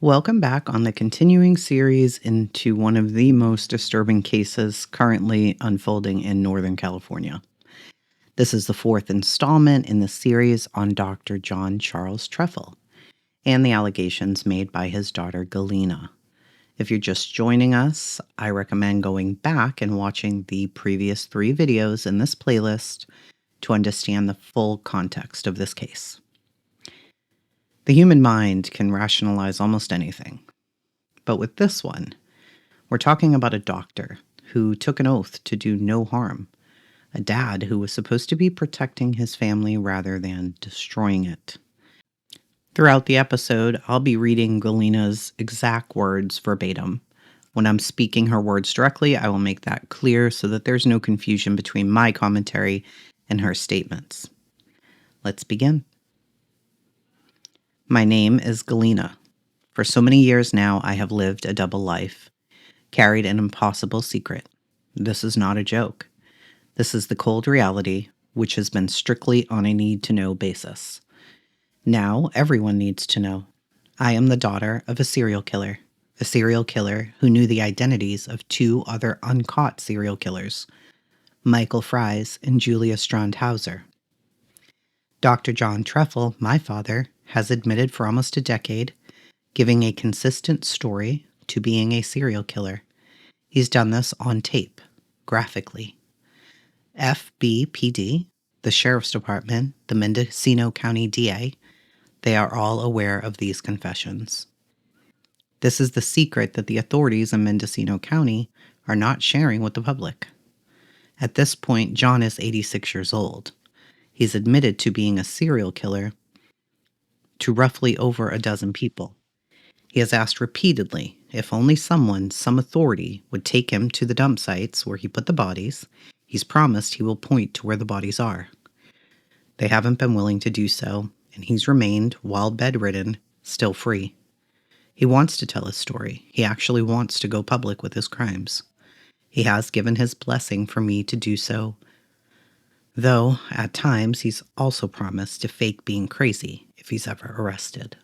Welcome back on the continuing series into one of the most disturbing cases currently unfolding in Northern California. This is the fourth installment in the series on Dr. John Charles Treffel and the allegations made by his daughter Galena. If you're just joining us, I recommend going back and watching the previous 3 videos in this playlist to understand the full context of this case. The human mind can rationalize almost anything. But with this one, we're talking about a doctor who took an oath to do no harm, a dad who was supposed to be protecting his family rather than destroying it. Throughout the episode, I'll be reading Galena's exact words verbatim. When I'm speaking her words directly, I will make that clear so that there's no confusion between my commentary and her statements. Let's begin. My name is Galena. For so many years now, I have lived a double life, carried an impossible secret. This is not a joke. This is the cold reality, which has been strictly on a need-to-know basis. Now, everyone needs to know. I am the daughter of a serial killer who knew the identities of 2 other uncaught serial killers, Michael Fries and Julia Strandhauser. Dr. John Treffel, my father, has admitted for almost a decade, giving a consistent story to being a serial killer. He's done this on tape, graphically. FBPD, the Sheriff's Department, the Mendocino County DA, they are all aware of these confessions. This is the secret that the authorities in Mendocino County are not sharing with the public. At this point, John is 86 years old. He's admitted to being a serial killer to roughly over a dozen people. He has asked repeatedly if only someone, some authority, would take him to the dump sites where he put the bodies. He's promised he will point to where the bodies are. They haven't been willing to do so, and he's remained, while bedridden, still free. He wants to tell his story. He actually wants to go public with his crimes. He has given his blessing for me to do so, though at times he's also promised to fake being crazy if he's ever arrested.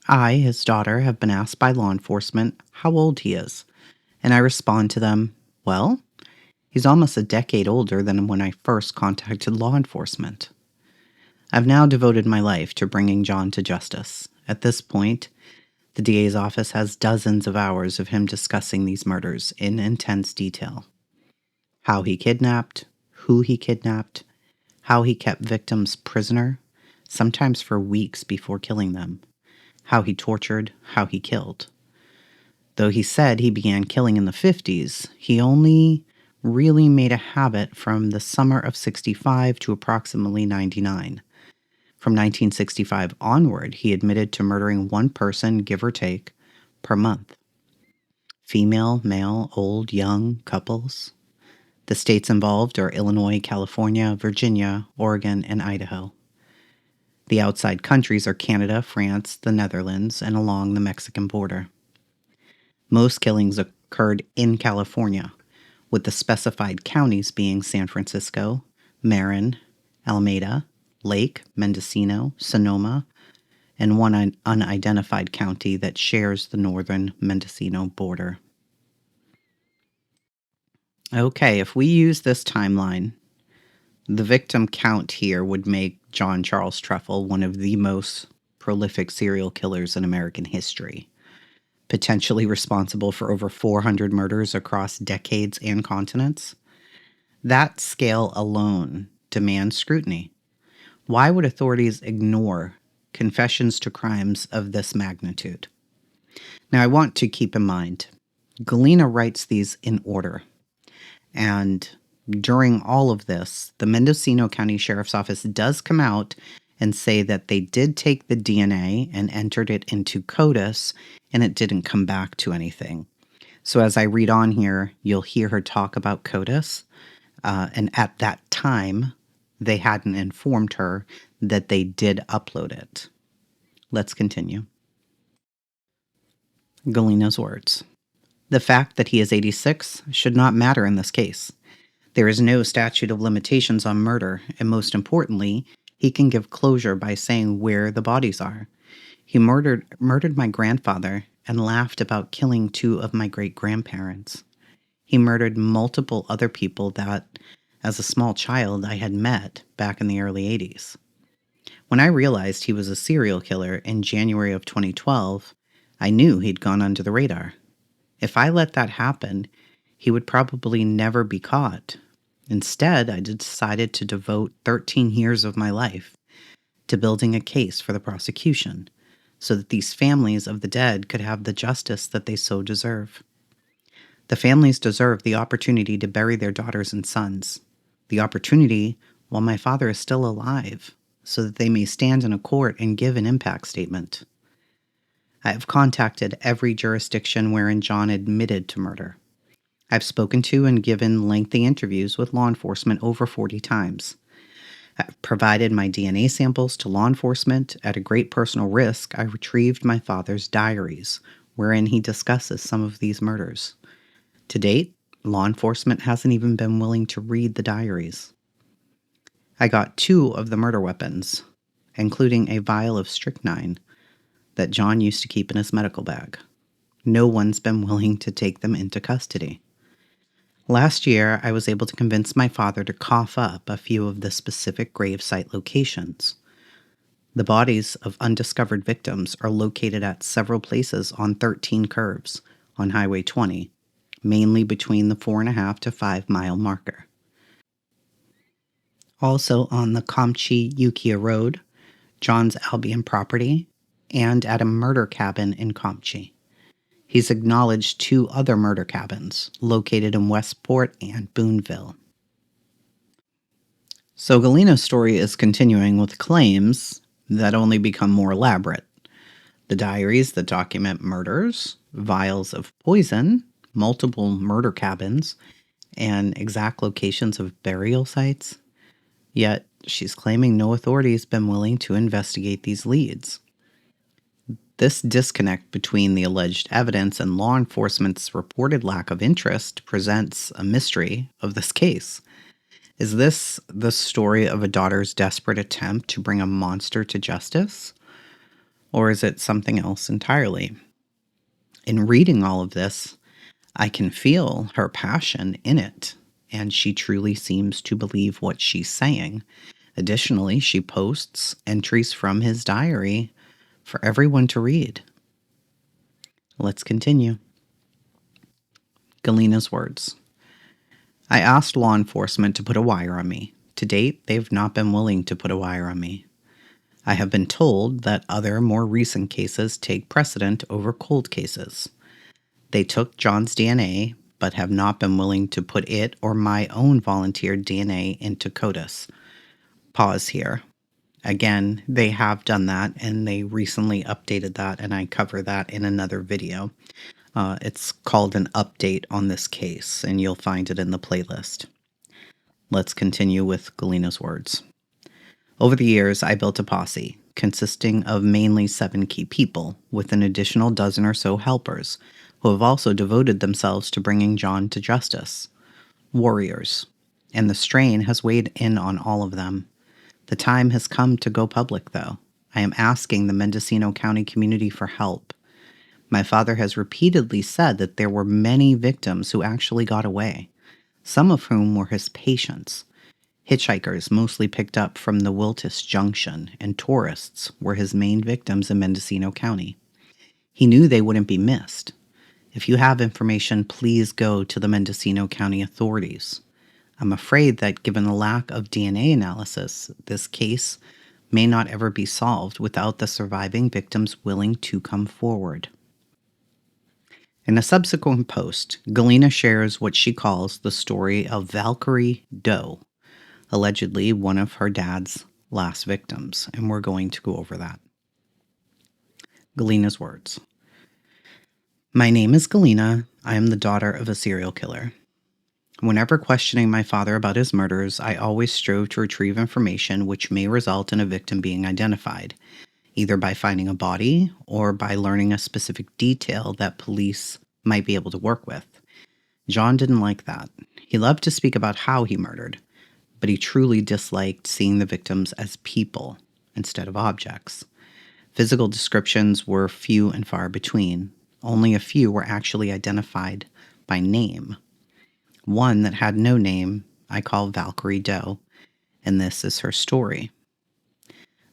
I, his daughter, have been asked by law enforcement how old he is, and I respond to them, well, he's almost a decade older than when I first contacted law enforcement. I've now devoted my life to bringing John to justice. At this point, the DA's office has dozens of hours of him discussing these murders in intense detail. How he kidnapped, who he kidnapped, how he kept victims prisoner, sometimes for weeks before killing them, how he tortured, how he killed. Though he said he began killing in the 50s, he only really made a habit from the summer of 65 to approximately 99. From 1965 onward, he admitted to murdering 1 person, give or take, per month. Female, male, old, young, couples. The states involved are Illinois, California, Virginia, Oregon, and Idaho. The outside countries are Canada, France, the Netherlands, and along the Mexican border. Most killings occurred in California, with the specified counties being San Francisco, Marin, Alameda, Lake, Mendocino, Sonoma, and one unidentified county that shares the northern Mendocino border. Okay, if we use this timeline, the victim count here would make John Charles Treffel one of the most prolific serial killers in American history, potentially responsible for over 400 murders across decades and continents. That scale alone demands scrutiny. Why would authorities ignore confessions to crimes of this magnitude? Now, I want to keep in mind, Galena writes these in order, and during all of this, the Mendocino County Sheriff's Office does come out and say that they did take the DNA and entered it into CODIS, and it didn't come back to anything. So as I read on here, you'll hear her talk about CODIS, and at that time, they hadn't informed her that they did upload it. Let's continue. Galena's words. The fact that he is 86 should not matter in this case. There is no statute of limitations on murder, and most importantly, he can give closure by saying where the bodies are. He murdered my grandfather and laughed about killing two of my great-grandparents. He murdered multiple other people that, as a small child, I had met back in the early 80s. When I realized he was a serial killer in January of 2012, I knew he'd gone under the radar. If I let that happen, he would probably never be caught. Instead, I decided to devote 13 years of my life to building a case for the prosecution so that these families of the dead could have the justice that they so deserve. The families deserve the opportunity to bury their daughters and sons, the opportunity while my father is still alive, so that they may stand in a court and give an impact statement. I have contacted every jurisdiction wherein John admitted to murder. I've spoken to and given lengthy interviews with law enforcement over 40 times. I've provided my DNA samples to law enforcement. At a great personal risk, I retrieved my father's diaries, wherein he discusses some of these murders. To date, law enforcement hasn't even been willing to read the diaries. I got 2 of the murder weapons, including a vial of strychnine that John used to keep in his medical bag. No one's been willing to take them into custody. Last year, I was able to convince my father to cough up a few of the specific gravesite locations. The bodies of undiscovered victims are located at several places on 13 curves on Highway 20, mainly between the 4.5 to 5 mile marker. Also on the Kamchi-Ukiah Road, John's Albion property, and at a murder cabin in Kamchi. He's acknowledged 2 other murder cabins located in Westport and Boonville. So Galina's story is continuing with claims that only become more elaborate. The diaries that document murders, vials of poison, multiple murder cabins, and exact locations of burial sites. Yet, she's claiming no authority has been willing to investigate these leads. This disconnect between the alleged evidence and law enforcement's reported lack of interest presents a mystery of this case. Is this the story of a daughter's desperate attempt to bring a monster to justice? Or is it something else entirely? In reading all of this, I can feel her passion in it, and she truly seems to believe what she's saying. Additionally, she posts entries from his diary for everyone to read. Let's continue. Galina's words. I asked law enforcement to put a wire on me. To date, they've not been willing to put a wire on me. I have been told that other, more recent cases take precedent over cold cases. They took John's DNA, but have not been willing to put it or my own volunteered DNA into CODIS. Pause here. Again, they have done that, and they recently updated that, and I cover that in another video. It's called an update on this case, and you'll find it in the playlist. Let's continue with Galina's words. Over the years, I built a posse, consisting of mainly 7 key people, with an additional dozen or so helpers, who have also devoted themselves to bringing John to justice. Warriors. And the strain has weighed in on all of them. The time has come to go public, though. I am asking the Mendocino County community for help. My father has repeatedly said that there were many victims who actually got away, some of whom were his patients. Hitchhikers mostly picked up from the Wiltis Junction, and tourists were his main victims in Mendocino County. He knew they wouldn't be missed. If you have information, please go to the Mendocino County authorities. I'm afraid that given the lack of DNA analysis, this case may not ever be solved without the surviving victims willing to come forward. In a subsequent post, Galina shares what she calls the story of Valkyrie Doe, allegedly one of her dad's last victims, and we're going to go over that. Galina's words. My name is Galina. I am the daughter of a serial killer. Whenever questioning my father about his murders, I always strove to retrieve information which may result in a victim being identified, either by finding a body or by learning a specific detail that police might be able to work with. John didn't like that. He loved to speak about how he murdered, but he truly disliked seeing the victims as people instead of objects. Physical descriptions were few and far between. Only a few were actually identified by name. One that had no name I call Valkyrie Doe, and this is her story.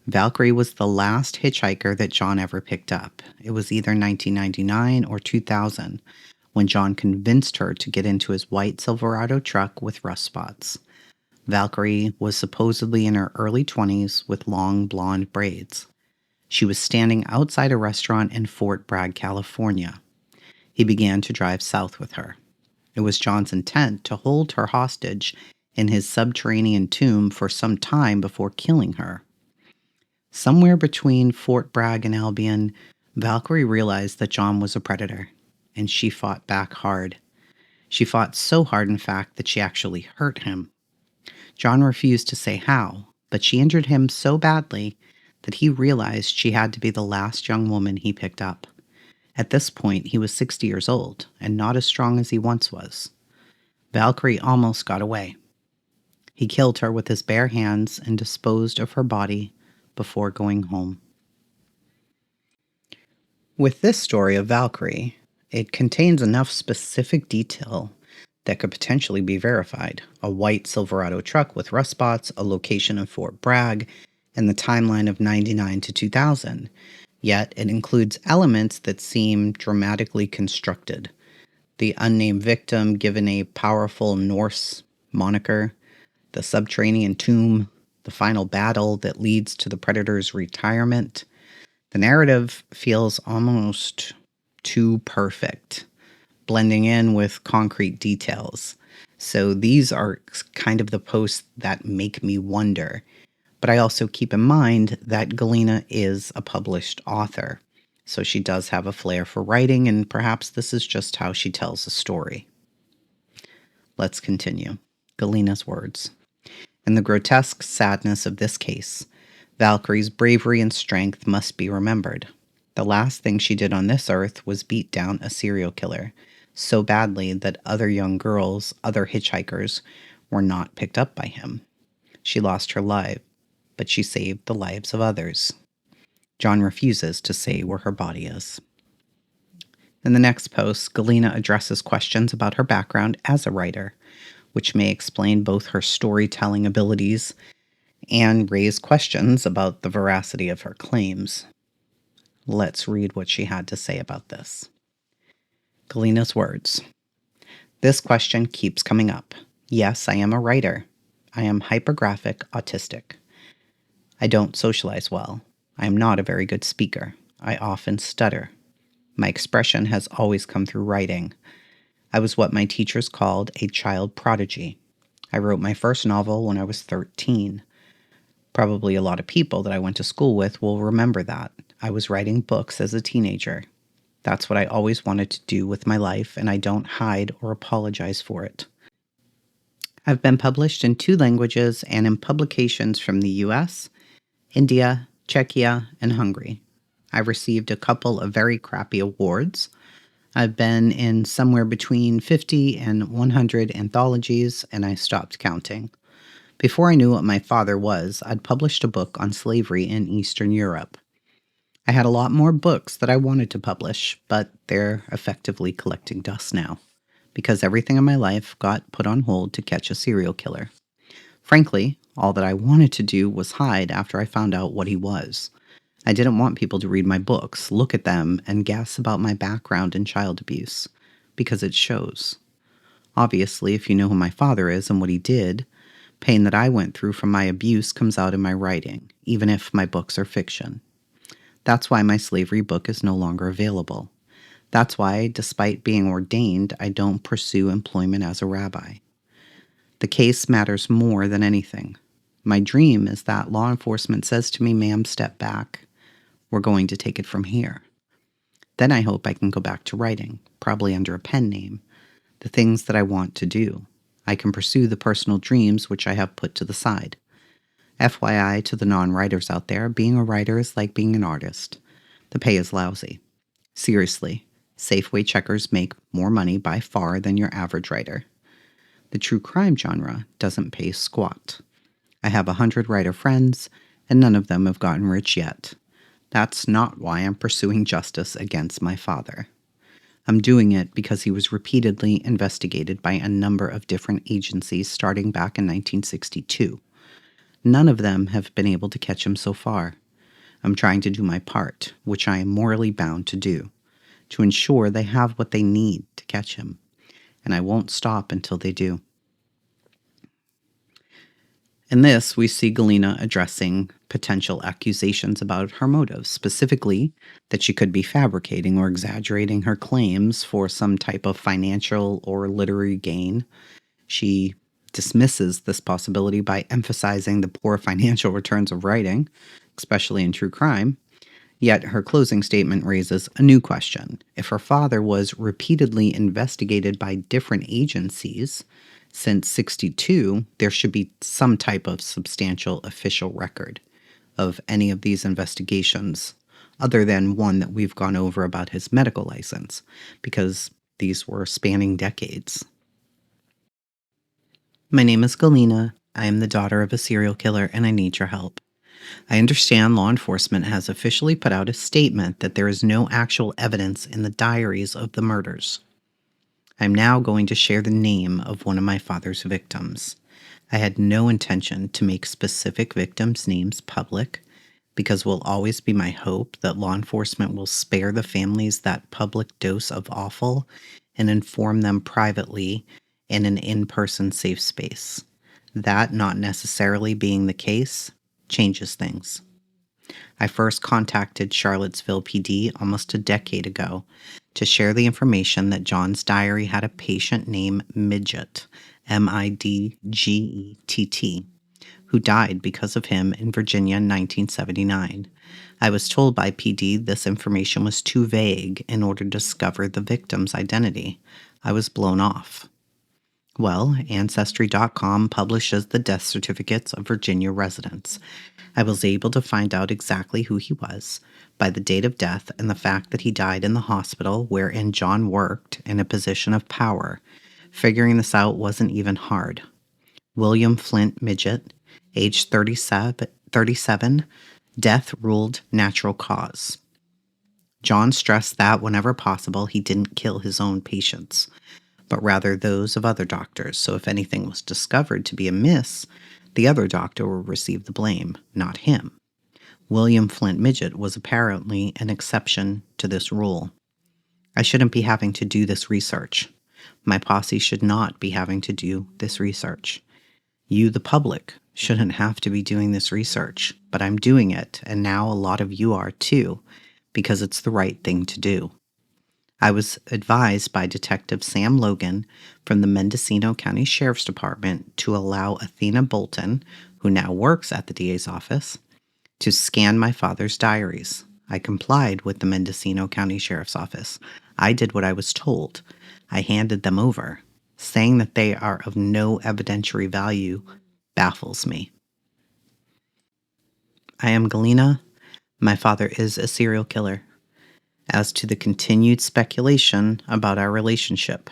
Valkyrie was the last hitchhiker that John ever picked up. It was either 1999 or 2000 when John convinced her to get into his white Silverado truck with rust spots. Valkyrie was supposedly in her early 20s with long blonde braids. She was standing outside a restaurant in Fort Bragg, California. He began to drive south with her. It was John's intent to hold her hostage in his subterranean tomb for some time before killing her. Somewhere between Fort Bragg and Albion, Valkyrie realized that John was a predator, and she fought back hard. She fought so hard, in fact, that she actually hurt him. John refused to say how, but she injured him so badly that he realized she had to be the last young woman he picked up. At this point, he was 60 years old and not as strong as he once was. Valkyrie almost got away. He killed her with his bare hands and disposed of her body before going home. With this story of Valkyrie, it contains enough specific detail that could potentially be verified. A white Silverado truck with rust spots, a location in Fort Bragg, and the timeline of 99 to 2000. Yet it includes elements that seem dramatically constructed. The unnamed victim given a powerful Norse moniker, the subterranean tomb, the final battle that leads to the predator's retirement. The narrative feels almost too perfect, blending in with concrete details. So these are kind of the posts that make me wonder. But I also keep in mind that Galina is a published author, so she does have a flair for writing, and perhaps this is just how she tells a story. Let's continue. Galina's words. In the grotesque sadness of this case, Valkyrie's bravery and strength must be remembered. The last thing she did on this earth was beat down a serial killer so badly that other young girls, other hitchhikers, were not picked up by him. She lost her life, but she saved the lives of others. John refuses to say where her body is. In the next post, Galina addresses questions about her background as a writer, which may explain both her storytelling abilities and raise questions about the veracity of her claims. Let's read what she had to say about this. Galina's words. This question keeps coming up. Yes, I am a writer. I am hypergraphic autistic. I don't socialize well. I am not a very good speaker. I often stutter. My expression has always come through writing. I was what my teachers called a child prodigy. I wrote my first novel when I was 13. Probably a lot of people that I went to school with will remember that. I was writing books as a teenager. That's what I always wanted to do with my life, and I don't hide or apologize for it. I've been published in 2 languages and in publications from the US, India, Czechia, and Hungary. I've received a couple of very crappy awards. I've been in somewhere between 50 and 100 anthologies, and I stopped counting. Before I knew what my father was, I'd published a book on slavery in Eastern Europe. I had a lot more books that I wanted to publish, but they're effectively collecting dust now, because everything in my life got put on hold to catch a serial killer. Frankly, all that I wanted to do was hide after I found out what he was. I didn't want people to read my books, look at them, and guess about my background in child abuse, because it shows. Obviously, if you know who my father is and what he did, pain that I went through from my abuse comes out in my writing, even if my books are fiction. That's why my slavery book is no longer available. That's why, despite being ordained, I don't pursue employment as a rabbi. The case matters more than anything. My dream is that law enforcement says to me, "Ma'am, step back. We're going to take it from here." Then I hope I can go back to writing, probably under a pen name, the things that I want to do. I can pursue the personal dreams which I have put to the side. FYI to the non-writers out there, being a writer is like being an artist. The pay is lousy. Seriously, Safeway checkers make more money by far than your average writer. The true crime genre doesn't pay squat. I have 100 writer friends, and none of them have gotten rich yet. That's not why I'm pursuing justice against my father. I'm doing it because he was repeatedly investigated by a number of different agencies starting back in 1962. None of them have been able to catch him so far. I'm trying to do my part, which I am morally bound to do, to ensure they have what they need to catch him, and I won't stop until they do. In this, we see Galena addressing potential accusations about her motives, specifically that she could be fabricating or exaggerating her claims for some type of financial or literary gain. She dismisses this possibility by emphasizing the poor financial returns of writing, especially in true crime. Yet her closing statement raises a new question. If her father was repeatedly investigated by different agencies since 62, there should be some type of substantial official record of any of these investigations, other than one that we've gone over about his medical license, because these were spanning decades. My name is Galena. I am the daughter of a serial killer, and I need your help. I understand law enforcement has officially put out a statement that there is no actual evidence in the diaries of the murders. I'm now going to share the name of one of my father's victims. I had no intention to make specific victims' names public because it will always be my hope that law enforcement will spare the families that public dose of awful and inform them privately in an in-person safe space. That not necessarily being the case changes things. I first contacted Charlottesville PD almost a decade ago to share the information that John's diary had a patient named Midget, Midgett, who died because of him in Virginia in 1979. I was told by PD this information was too vague in order to discover the victim's identity. I was blown off. Well, Ancestry.com publishes the death certificates of Virginia residents. I was able to find out exactly who he was by the date of death and the fact that he died in the hospital wherein John worked in a position of power. Figuring this out wasn't even hard. William Flint Midgett, age 37, death ruled natural cause. John stressed that whenever possible, he didn't kill his own patients, but rather those of other doctors, so if anything was discovered to be amiss, the other doctor will receive the blame, not him. William Flint Midgett was apparently an exception to this rule. I shouldn't be having to do this research. My posse should not be having to do this research. You, the public, shouldn't have to be doing this research, but I'm doing it, and now a lot of you are too, because it's the right thing to do. I was advised by Detective Sam Logan from the Mendocino County Sheriff's Department to allow Athena Bolton, who now works at the DA's office, to scan my father's diaries. I complied with the Mendocino County Sheriff's Office. I did what I was told. I handed them over. Saying that they are of no evidentiary value baffles me. I am Galena. My father is a serial killer. As to the continued speculation about our relationship,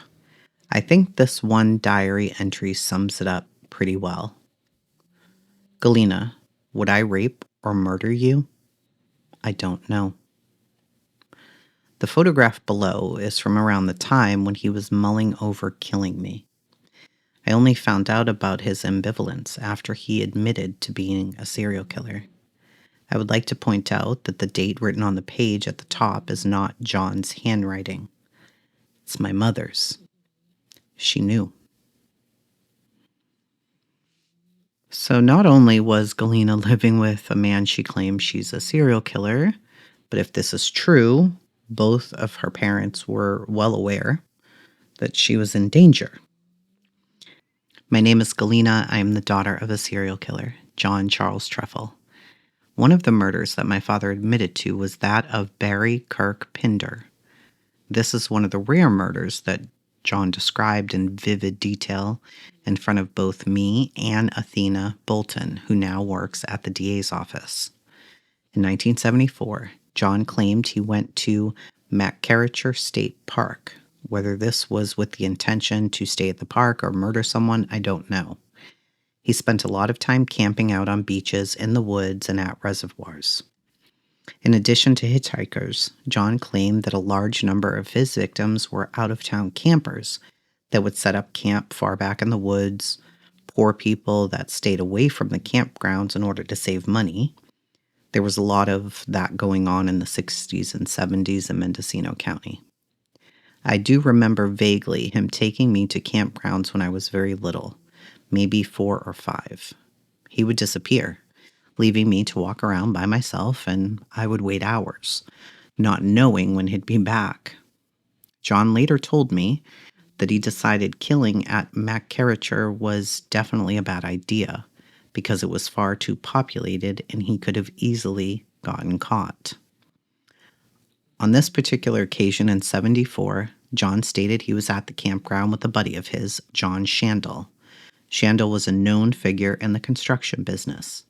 I think this one diary entry sums it up pretty well. Galena, would I rape or murder you? I don't know. The photograph below is from around the time when he was mulling over killing me. I only found out about his ambivalence after he admitted to being a serial killer. I would like to point out that the date written on the page at the top is not John's handwriting. It's my mother's. She knew. So not only was Galena living with a man she claims she's a serial killer, but if this is true, both of her parents were well aware that she was in danger. My name is Galena. I am the daughter of a serial killer, John Charles Treffel. One of the murders that my father admitted to was that of Barry Pinder. This is one of the rare murders that John described in vivid detail in front of both me and Athena Bolton, who now works at the DA's office. In 1974, John claimed he went to McCarricher State Park. Whether this was with the intention to stay at the park or murder someone, I don't know. He spent a lot of time camping out on beaches, in the woods, and at reservoirs. In addition to hitchhikers, John claimed that a large number of his victims were out of town campers that would set up camp far back in the woods, poor people that stayed away from the campgrounds in order to save money. There was a lot of that going on in the 60s and 70s in Mendocino County. I do remember vaguely him taking me to campgrounds when I was very little, maybe 4 or 5. He would disappear, leaving me to walk around by myself, and I would wait hours, not knowing when he'd be back. John later told me that he decided killing at McCarricher was definitely a bad idea because it was far too populated and he could have easily gotten caught. On this particular occasion in '74, John stated he was at the campground with a buddy of his, John Shandell. Shandell was a known figure in the construction business.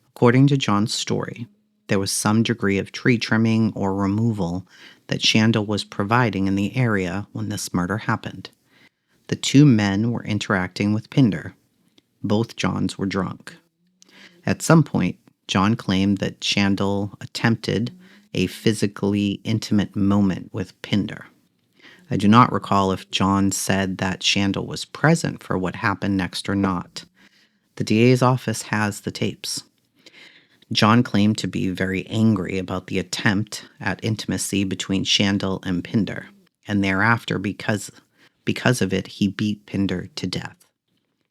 According to John's story, there was some degree of tree trimming or removal that Shandell was providing in the area when this murder happened. The two men were interacting with Pinder. Both Johns were drunk. At some point, John claimed that Shandell attempted a physically intimate moment with Pinder. I do not recall if John said that Shandell was present for what happened next or not. The DA's office has the tapes. John claimed to be very angry about the attempt at intimacy between Shandell and Pinder, and thereafter, because of it, he beat Pinder to death.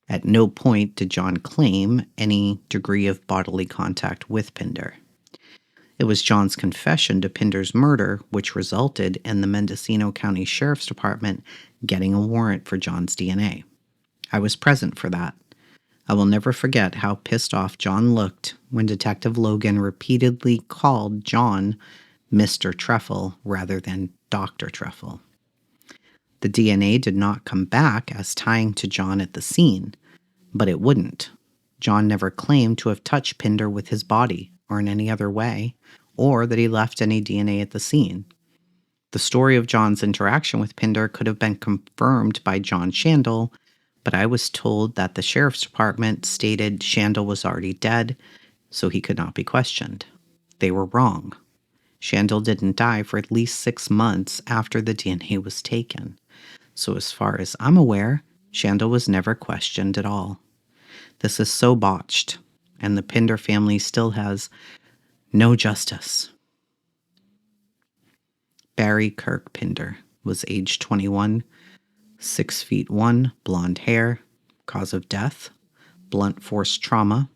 At no point did John claim any degree of bodily contact with Pinder. It was John's confession to Pinder's murder which resulted in the Mendocino County Sheriff's Department getting a warrant for John's DNA. I was present for that. I will never forget how pissed off John looked when Detective Logan repeatedly called John Mr. Treffel rather than Dr. Treffel. The DNA did not come back as tying to John at the scene, but it wouldn't. John never claimed to have touched Pinder with his body or in any other way, or that he left any DNA at the scene. The story of John's interaction with Pinder could have been confirmed by John Shandell, but I was told that the sheriff's department stated Shandell was already dead, so he could not be questioned. They were wrong. Shandell didn't die for at least 6 months after the DNA was taken. So as far as I'm aware, Shandell was never questioned at all. This is so botched, and the Pinder family still has no justice. Barry Kirk Pinder was age 21, 6'1", blonde hair, cause of death, blunt force trauma,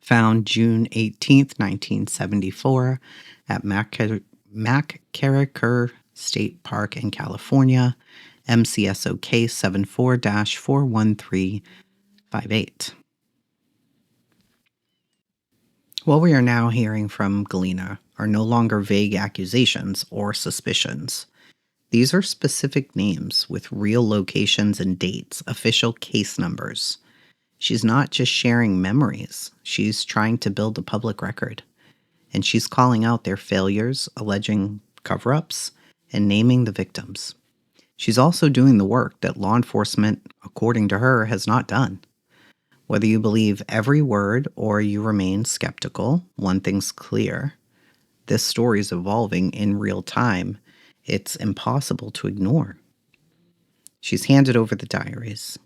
found June 18, 1974 at McCarricker State Park in California, MCSOK 74-41358. What we are now hearing from Galena are no longer vague accusations or suspicions. These are specific names with real locations and dates, official case numbers. She's not just sharing memories. She's trying to build a public record. And she's calling out their failures, alleging cover-ups, and naming the victims. She's also doing the work that law enforcement, according to her, has not done. Whether you believe every word or you remain skeptical, one thing's clear. This story is evolving in real time. It's impossible to ignore. She's handed over the diaries.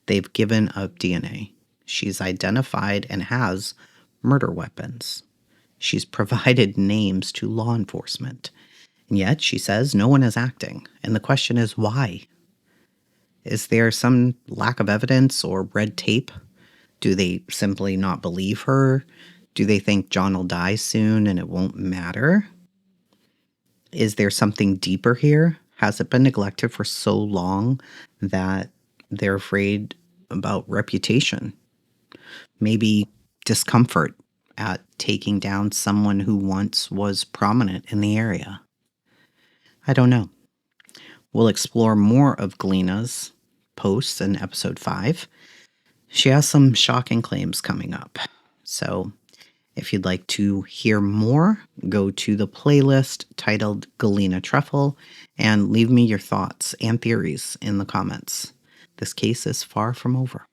They've given up DNA. She's identified and has murder weapons. She's provided names to law enforcement. And yet, she says, no one is acting. And the question is, why? Is there some lack of evidence or red tape? Do they simply not believe her? Do they think John will die soon and it won't matter? Is there something deeper here? Has it been neglected for so long that they're afraid about reputation? Maybe discomfort at taking down someone who once was prominent in the area. I don't know. We'll explore more of Galena's posts in episode 5. She has some shocking claims coming up. So if you'd like to hear more, go to the playlist titled Galena Truffle and leave me your thoughts and theories in the comments. This case is far from over.